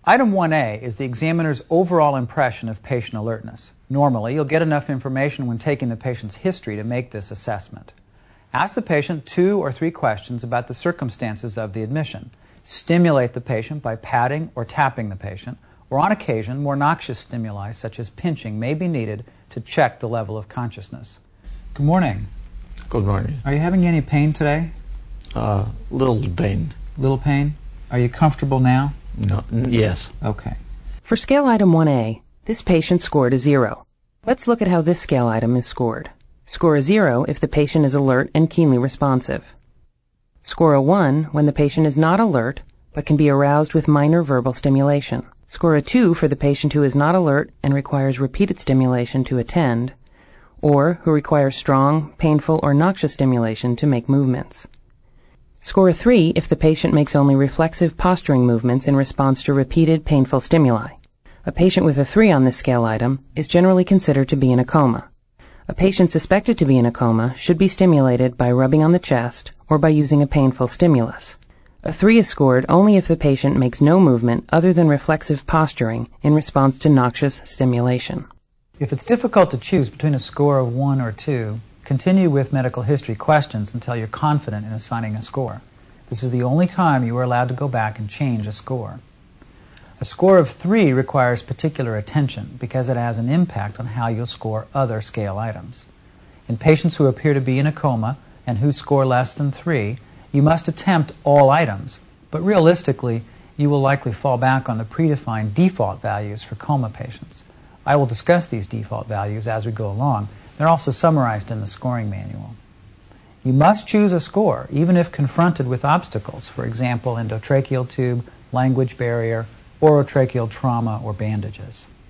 Item 1A is the examiner's overall impression of patient alertness. Normally, you'll get enough information when taking the patient's history to make this assessment. Ask the patient 2 or 3 questions about the circumstances of the admission. Stimulate the patient by patting or tapping the patient, or on occasion, more noxious stimuli such as pinching may be needed to check the level of consciousness. Good morning. Good morning. Are you having any pain today? Little pain. Little pain? Are you comfortable now? No. Yes. Okay. For scale item 1A, this patient scored a 0. Let's look at how this scale item is scored. Score a 0 if the patient is alert and keenly responsive. Score a 1 when the patient is not alert but can be aroused with minor verbal stimulation. Score a 2 for the patient who is not alert and requires repeated stimulation to attend, or who requires strong, painful, or noxious stimulation to make movements. Score a 3 if the patient makes only reflexive posturing movements in response to repeated painful stimuli. A patient with a 3 on this scale item is generally considered to be in a coma. A patient suspected to be in a coma should be stimulated by rubbing on the chest or by using a painful stimulus. A 3 is scored only if the patient makes no movement other than reflexive posturing in response to noxious stimulation. If it's difficult to choose between a score of 1 or 2, continue with medical history questions until you're confident in assigning a score. This is the only time you are allowed to go back and change a score. A score of 3 requires particular attention because it has an impact on how you'll score other scale items. In patients who appear to be in a coma and who score less than 3, you must attempt all items, but realistically, you will likely fall back on the predefined default values for coma patients. I will discuss these default values as we go along. They're also summarized in the scoring manual. You must choose a score, even if confronted with obstacles, for example, endotracheal tube, language barrier, orotracheal trauma, or bandages.